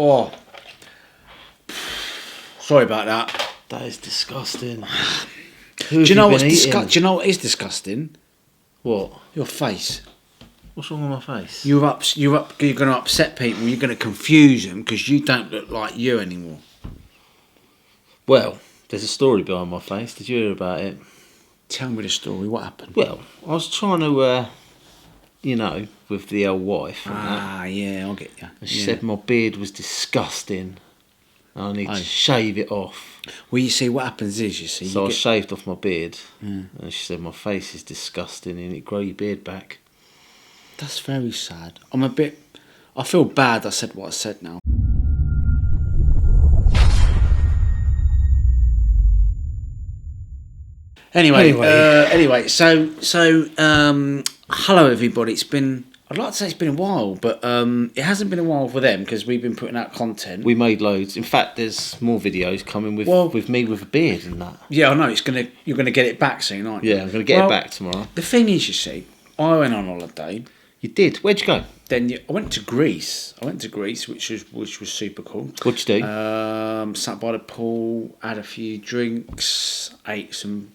Oh, sorry about that. That is disgusting. Do you know what is disgusting? What? Your face. What's wrong with my face? You're going to upset people. You're going to confuse them because you don't look like you anymore. Well, there's a story behind my face. Did you hear about it? Tell me the story. What happened? Well, I was trying to, with the old wife. Yeah, I'll get you. And she said my beard was disgusting. I need to shave it off. Well, you see, what happens is, So I shaved off my beard, and she said my face is disgusting. You need to grow your beard back. That's very sad. I feel bad I said what I said now. Anyway, so hello everybody. I'd like to say it's been a while, but it hasn't been a while for them because we've been putting out content. We made loads. In fact, there's more videos coming with me with a beard and that. Yeah, I know. You're gonna get it back soon, aren't you? Yeah, I'm gonna get it back tomorrow. The thing is, you see, I went on holiday. You did? Where'd you go? Then I went to Greece. Which was super cool. What'd you do? Sat by the pool, had a few drinks, ate some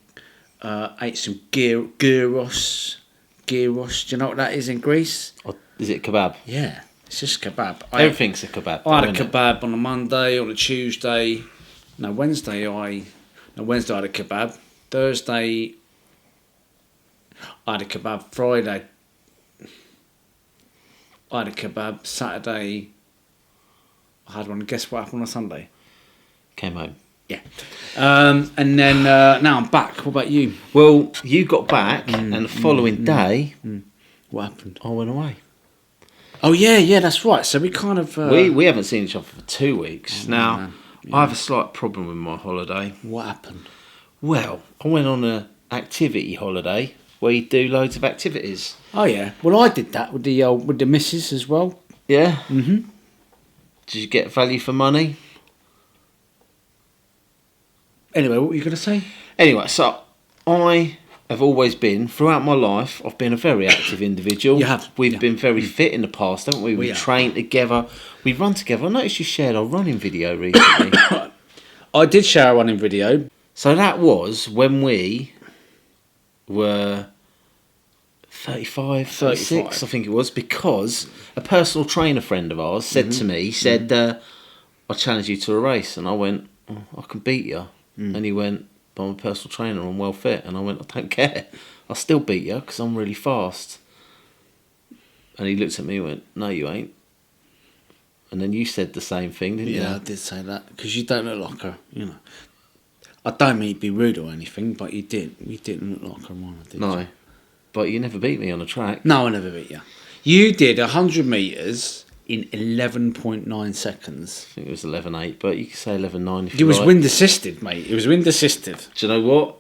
gyros. Gyros. Do you know what that is in Greece? Is it kebab? Yeah, it's just kebab. Everything's a kebab. I had a kebab on a Monday, on a Tuesday. Wednesday I had a kebab. Thursday I had a kebab. Friday I had a kebab. Saturday I had one. Guess what happened on Sunday? Came home. Yeah. And then now I'm back. What about you? Well, you got back, and the following day, what happened? I went away. Oh yeah, that's right. So we kind of we haven't seen each other for 2 weeks now. I have a slight problem with my holiday. What happened? Well, I went on an activity holiday where you do loads of activities. Oh yeah. Well, I did that with the missus as well. Yeah. Mhm. Did you get value for money? Anyway, what were you going to say? Anyway, so I have always been, throughout my life, I've been a very active individual. You have. We've been very fit in the past, haven't we? We've trained together. We've run together. I noticed you shared our running video recently. I did share a running video. So that was when we were 36, I think it was, because a personal trainer friend of ours said to me, he said, I challenge you to a race. And I went, I can beat you. And he went, but I'm a personal trainer, I'm well fit. And I went, I don't care. I'll still beat you because I'm really fast. And he looked at me and went, no, you ain't. And then you said the same thing, didn't you? Yeah, I did say that. Because you don't look like a, I don't mean to be rude or anything, but you did. You didn't look like a runner, did you? No. But you never beat me on a track. No, I never beat you. You did 100 metres in 11.9 seconds. I think it was 11.8, but you could say 11.9 if it you was like. wind assisted, mate. It was wind assisted. Do you know what?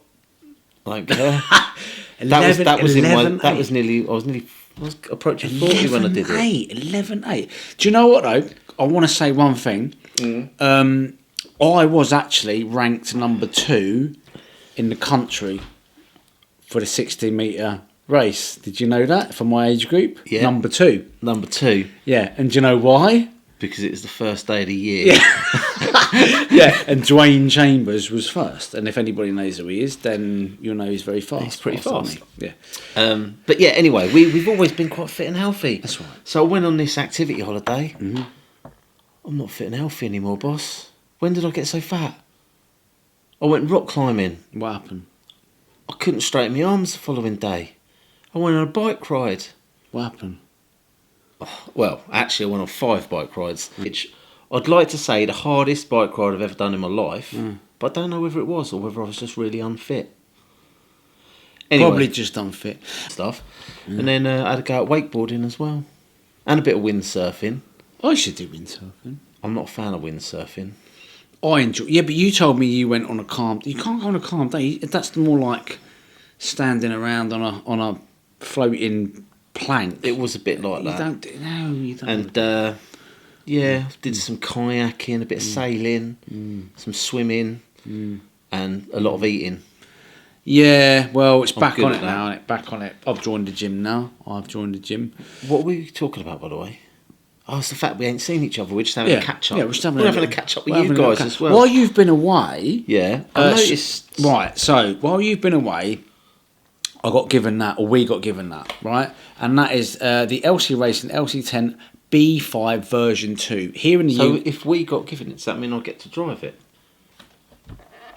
I don't care. I was approaching 40 when I did it. 11.8. Do you know what though? I want to say one thing. I was actually ranked number 2 in the country for the 60-metre race. Did you know that for my age group? Yeah. Number 2. Number 2. Yeah, and do you know why? Because it was the first day of the year. Yeah. Yeah, and Dwayne Chambers was first. And if anybody knows who he is, then you'll know he's very fast. He's pretty fast. Yeah. But yeah, anyway, we've always been quite fit and healthy. That's right. So I went on this activity holiday. I'm not fit and healthy anymore, boss. When did I get so fat? I went rock climbing. What happened? I couldn't straighten my arms the following day. I went on a bike ride. What happened? Well, actually I went on 5 bike rides, which I'd like to say the hardest bike ride I've ever done in my life, but I don't know whether it was or whether I was just really unfit. Anyway, probably just unfit. Stuff. And then I had to go out wakeboarding as well. And a bit of windsurfing. I should do windsurfing. I'm not a fan of windsurfing. I enjoy. Yeah, but you told me you went on a calm. You can't go on a calm day. That's more like standing around on a floating plank. It was a bit like that. You don't. And did some kayaking, a bit of sailing, some swimming, and a lot of eating. Yeah, well, it's back on it that. now. Back on it. I've joined the gym now. What were you talking about, by the way? Oh, it's the fact we ain't seen each other. We're just having a catch up. Yeah, we're just having a catch up with you guys as well. While you've been away, I noticed. Right, so while you've been away, I got given that, or we got given that, right? And that is the LC Racing LC10 B5 version 2 here in the So if we got given it, does that mean I get to drive it?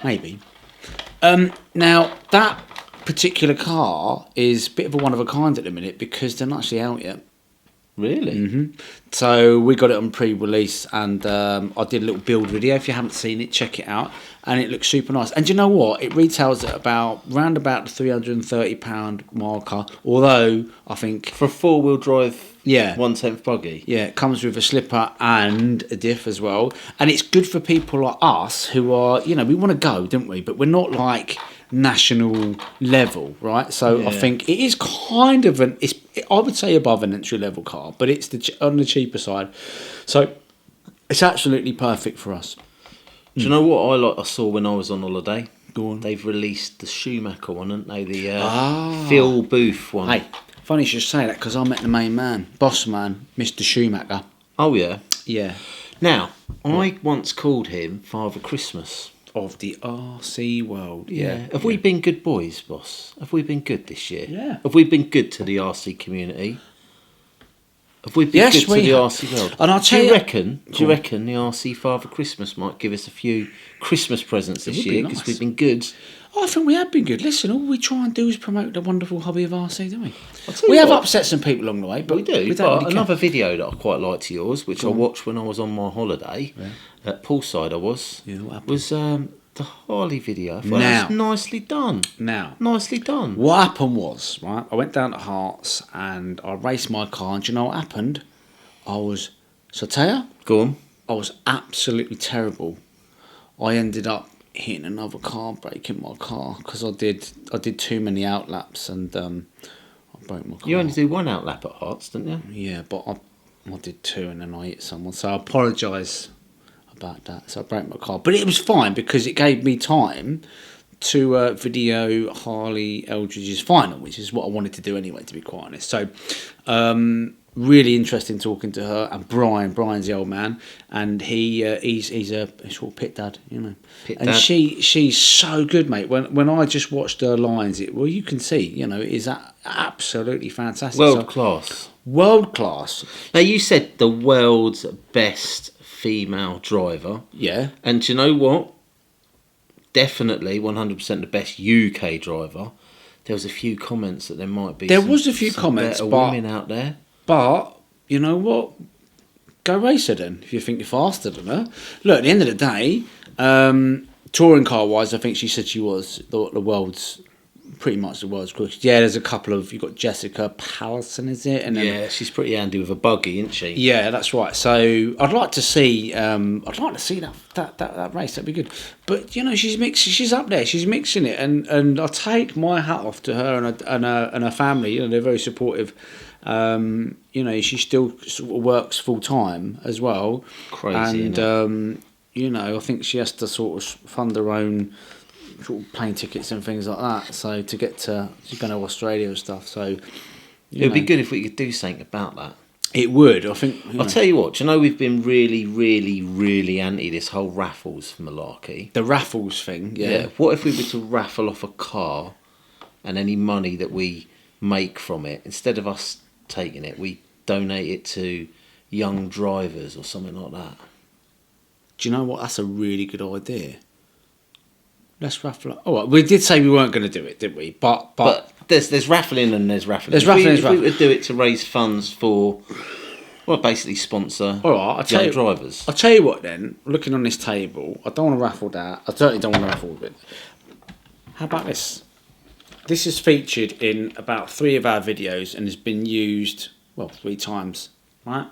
Maybe. Now that particular car is a bit of a one of a kind at the minute because they're not actually out yet. Really? Mm-hmm. So we got it on pre-release, and I did a little build video. If you haven't seen it, check it out, and it looks super nice. And you know what? It retails at round about the £330 marker. Although I think for a 4-wheel drive, 1/10 buggy. Yeah, it comes with a slipper and a diff as well, and it's good for people like us who are, we want to go, don't we? But we're not like national level, right? So I think it is kind of I would say above an entry level car, but it's on the cheaper side. So it's absolutely perfect for us. Do you know what I saw when I was on holiday? Go on. They've released the Schumacher one, haven't they? The Phil Booth one. Hey, funny you should say that because I met the main man, boss man, Mr. Schumacher. Oh yeah. Yeah. Now I once called him Father Christmas. Of the RC world. Yeah. Have we been good boys, boss? Have we been good this year? Yeah. Have we been good to the RC community? Have we been good to the RC world? And I'll tell you, do you reckon the RC Father Christmas might give us a few Christmas presents this year because we've been good? I think we have been good. Listen, all we try and do is promote the wonderful hobby of RC, don't we? We have upset some people along the way, but we do. We don't really another video that I quite liked of yours, which I watched when I was on my holiday at Poolside, was the Harley video. I thought that was nicely done. Nicely done. What happened was, right, I went down to Hearts and I raced my car, and do you know what happened? Go on. I was absolutely terrible. I ended up hitting another car, breaking my car because I did too many outlaps, and I broke my car. You only do one outlap at Hearts, didn't you? Yeah, but I did 2 and then I hit someone, so I apologise about that. So I broke my car, but it was fine because it gave me time to video Harley Eldridge's final, which is what I wanted to do anyway, to be quite honest. So really interesting talking to her, and Brian's the old man, and he's a sort of pit dad, and she's so good, mate. When I just watched her lines, you can see, it is absolutely fantastic. World class. Now you said the world's best female driver. Yeah. And do you know what? Definitely 100% the best UK driver. There was a few comments that there might be. There was a few comments, better but women out there. But you know what? Go race her then if you think you're faster than her. Look, at the end of the day, touring car wise, I think she said she was the world's. Pretty much the world's quickest. Yeah, there's a couple of. You've got Jessica Pallison, is it? And then, she's pretty handy with a buggy, isn't she? Yeah, that's right. So I'd like to see. That race. That'd be good. But she's up there. She's mixing it, and I take my hat off to her and her family. They're very supportive. She still sort of works full time as well. Crazy. And I think she has to sort of fund her own sort of plane tickets and things like that. So to get she's going to Australia and stuff. So it would be good if we could do something about that. It would, I think. I'll tell you what. Do you know we've been really, really, really anti this whole raffles malarkey. The raffles thing, yeah. What if we were to raffle off a car, and any money that we make from it, instead of us taking it, we donate it to young drivers or something like that? Do you know what? That's a really good idea. Let's raffle. Oh, well, we did say we weren't going to do it, didn't we? But there's raffling and there's raffling. If we would do it to raise funds for, basically sponsor young drivers. I'll tell you what then, looking on this table, I don't want to raffle that. I certainly don't want to raffle it. How about this? This is featured in about 3 of our videos and has been used, 3 times, right?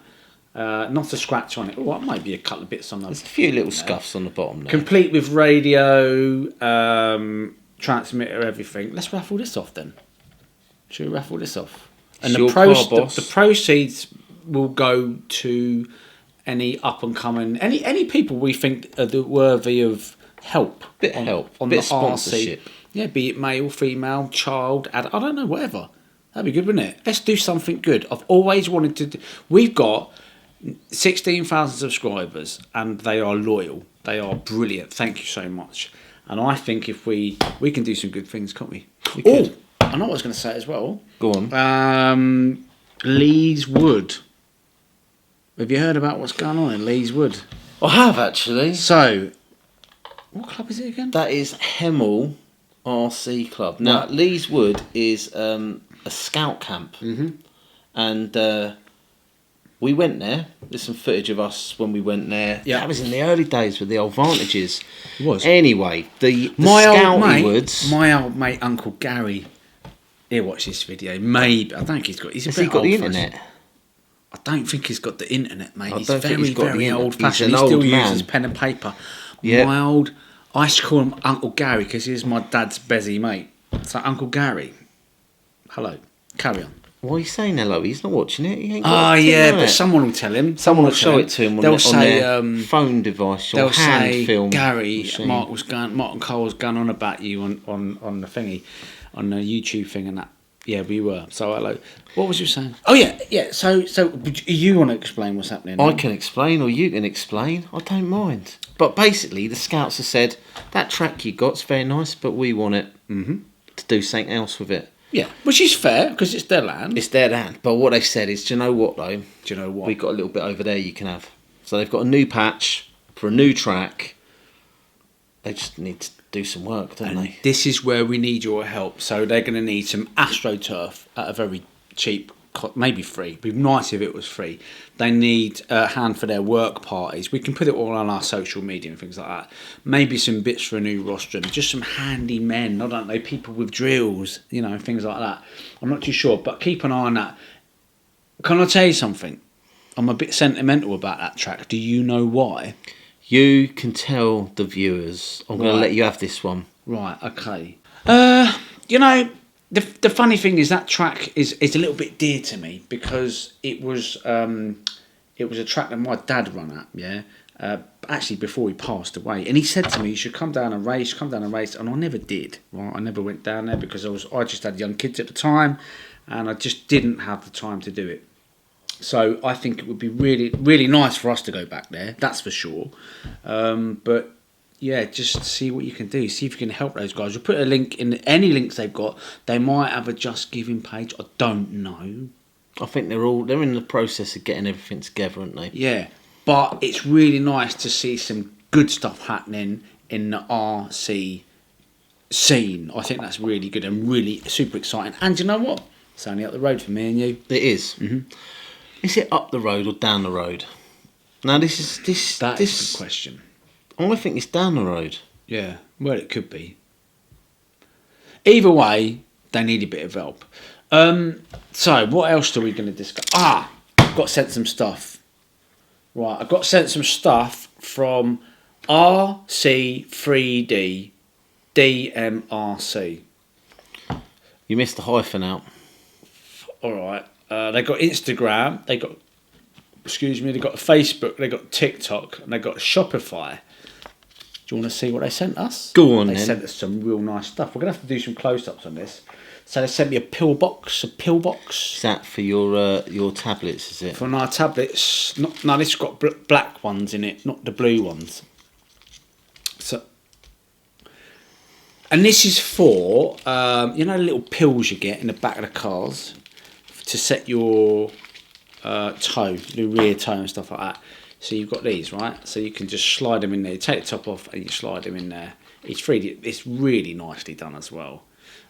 Not a scratch on it. Oh, it might be a couple of bits on the. There's a few little scuffs on the bottom there. Complete with radio, transmitter, everything. Let's raffle this off then. Should we raffle this off? And the proceeds will go to any up and coming, any people we think are worthy of help. Bit of sponsorship. Yeah, be it male, female, child, I don't know, whatever. That'd be good, wouldn't it? Let's do something good. I've always wanted to. We've got 16,000 subscribers, and they are loyal. They are brilliant. Thank you so much. And I think if we can do some good things, can't we? Oh, I know what I was going to say as well. Go on. Lees Wood. Have you heard about what's going on in Lees Wood? I have, actually. So, what club is it again? That is Hemel RC Club. Now, Right. Lees Wood is a scout camp. And we went there. There's some footage of us when we went there. Yeah. That was in the early days with the old Vantages. It was. Anyway, the My Scouty Woods. my old mate, Uncle Gary, he'll watch this video. Maybe. I don't think he's got... Has he got the internet? I don't think he's got the internet, mate. He's don't think very, he's got the very internet. old-fashioned. He's He an still old man. uses pen and paper. Yeah. I used to call him Uncle Gary because he's my dad's bezzy mate. So, Uncle Gary, hello. Carry on. Why are you saying hello? He's not watching it. He ain't got Oh, a thing yeah, on but it. someone will tell him. Someone will will show tell it to him on, They'll on say, their phone device or they'll hand say, film Gary, machine. Mark and Cole was going on about you on the thingy, on the YouTube thing and that. Yeah, we were. So, hello. What was you saying? Oh, yeah. So you want to explain what's happening? I can explain or you can explain. I don't mind. But basically, the scouts have said, that track you got's very nice, but we want it to do something else with it. Yeah, which is fair because it's their land. It's their land. But what they said is, do you know what, though? Do you know what? We've got a little bit over there you can have. So they've got a new patch for a new track. They just need to do some work, don't they? This is where we need your help. So they're going to need some AstroTurf at a very cheap, maybe free. It'd be nice if it was free. They need a hand for their work parties. We can put it all on our social media and things like that. Maybe some bits for a new rostrum. Just some handy men, I don't know, people with drills, things like that. I'm not too sure, but keep an eye on that. Can I tell you something? I'm a bit sentimental about that track. Do you know why? You can tell the viewers. I'm going to Right. let you have this one. Right, okay. The funny thing is that track is a little bit dear to me because it was a track that my dad run at, yeah. Actually, before he passed away, and he said to me, "You should come down and race, and I never did. Right, I never went down there because I just had young kids at the time, and I just didn't have the time to do it. So I think it would be really, really nice for us to go back there. That's for sure. But yeah, just see what you can do. See if you can help those guys. We'll put a link in any links they've got. They might have a Just Giving page. I don't know. I think they're in the process of getting everything together, aren't they? Yeah, but it's really nice to see some good stuff happening in the RC scene. I think that's really good and really super exciting. And you know what? It's only up the road for me and you. It is. Mm-hmm. Is it up the road or down the road? Now this is That is a good question. I think it's down the road. Yeah, well, it could be. Either way, they need a bit of help. So, what else are we going to discuss? Got sent some stuff. Right, I got sent some stuff from RC3D DMRC. You missed the hyphen out. All right. They got Instagram. They got Facebook. They got TikTok, and they got Shopify. Do you want to see what they sent us? Go on, They then. sent us some real nice stuff. We're gonna have to do some close-ups on this. So they sent me a pillbox. Is that for your tablets? Is it? For our tablets. No, this has got black ones in it, not the blue ones. So, and this is for the little pills you get in the back of the cars to set your toe, the rear toe and stuff like that. So you've got these, right? So you can just slide them in there. You take the top off and you slide them in there. It's really nicely done as well.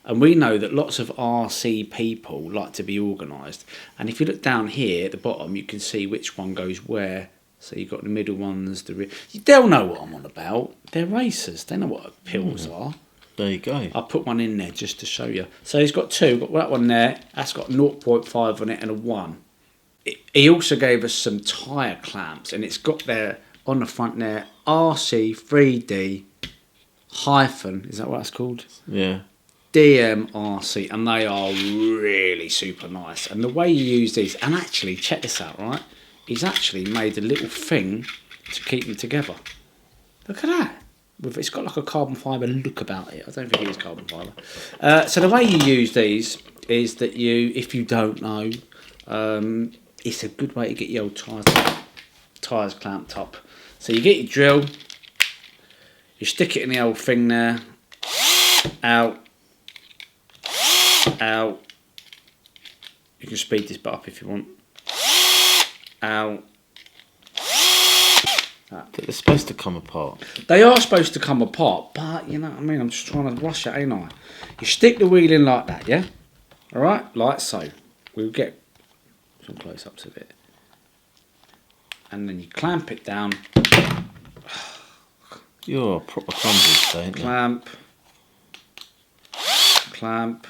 And we know that lots of RC people like to be organised. And if you look down here at the bottom, you can see which one goes where. So you've got the middle ones, the rear. They'll know what I'm on about. They're racers. They know what pills are. There you go. I put one in there just to show you. So he's got two. Got that one there. That's got 0.5 on it and a 1. He also gave us some tyre clamps, and it's got there on the front there RC3D hyphen. Is that what it's called? Yeah. DMRC, and they are really super nice. And the way you use these, and actually check this out, right? He's actually made a little thing to keep them together. Look at that. It's got like a carbon fibre look about it. I don't think it is carbon fibre. So the way you use these is that if you don't know, it's a good way to get your old tyres tyres clamped up. So you get your drill, you stick it in the old thing there, out. You can speed this bit up if you want. Out. They're supposed to come apart. They are supposed to come apart, but you know what I mean, I'm just trying to rush it, ain't I? You stick the wheel in like that, yeah? Alright, like so. We'll get some close-ups of it. And then you clamp it down. You're a proper clumsy today, ain't you? Clamp. Clamp.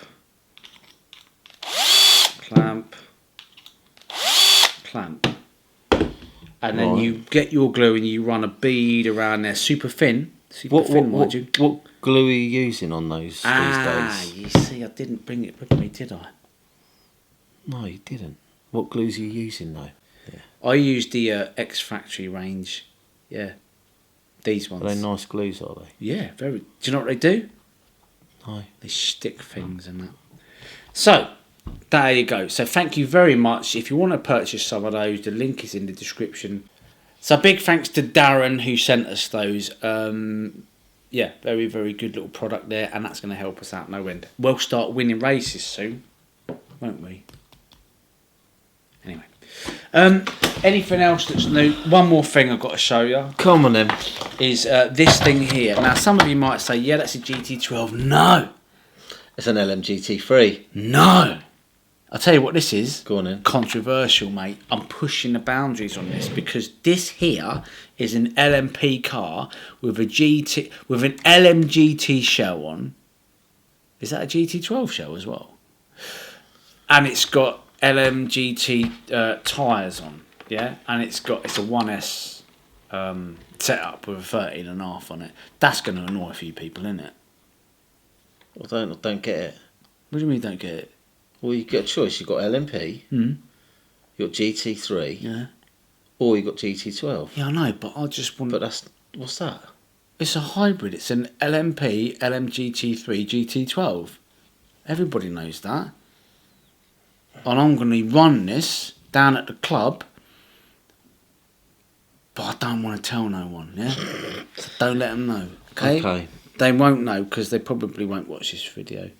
Clamp. Clamp. And then you get your glue and you run a bead around there, super thin. What glue are you using on those these days? You see, I didn't bring it with me, did I? No, you didn't. What glues are you using though? Yeah. I used the X Factory range. Yeah. These ones. Are they nice glues, are they? Yeah, very. Do you know what they do? No. They stick things and that. So, there you go. So thank you very much. If you want to purchase some of those, the link is in the description. So big thanks to Darren who sent us those. Yeah, very, very good little product there, and that's going to help us out no end. We'll start winning races soon, won't we? Anyway. Anything else that's new? One more thing I've got to show you. Come on then. Is this thing here. Now some of you might say, yeah, that's a GT12. No. It's an LMGT3. No. I'll tell you what this is. Go on then. Controversial, mate. I'm pushing the boundaries on this because this here is an LMP car with an LMGT shell on. Is that a GT12 shell as well? And it's got LMGT tyres on, yeah, and it's a 1S setup with a 13.5 on it. That's going to annoy a few people, isn't it? I don't get it. What do you mean don't get it? Well, you get a choice. You've got LMP, you got GT3, Yeah. or you got GT12. Yeah, I know, but I just want. But what's that? It's a hybrid. It's an LMP, LMGT3, GT12. Everybody knows that. And I'm going to run this down at the club, but I don't want to tell no one, yeah? So don't let them know, okay? Okay. They won't know because they probably won't watch this video.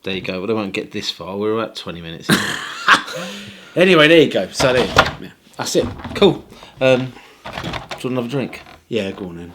There you go. Well, they won't get this far. We're at 20 minutes. Anyway, there you go. So there you go. Yeah, that's it. Cool. Do you want another drink? Yeah, go on then.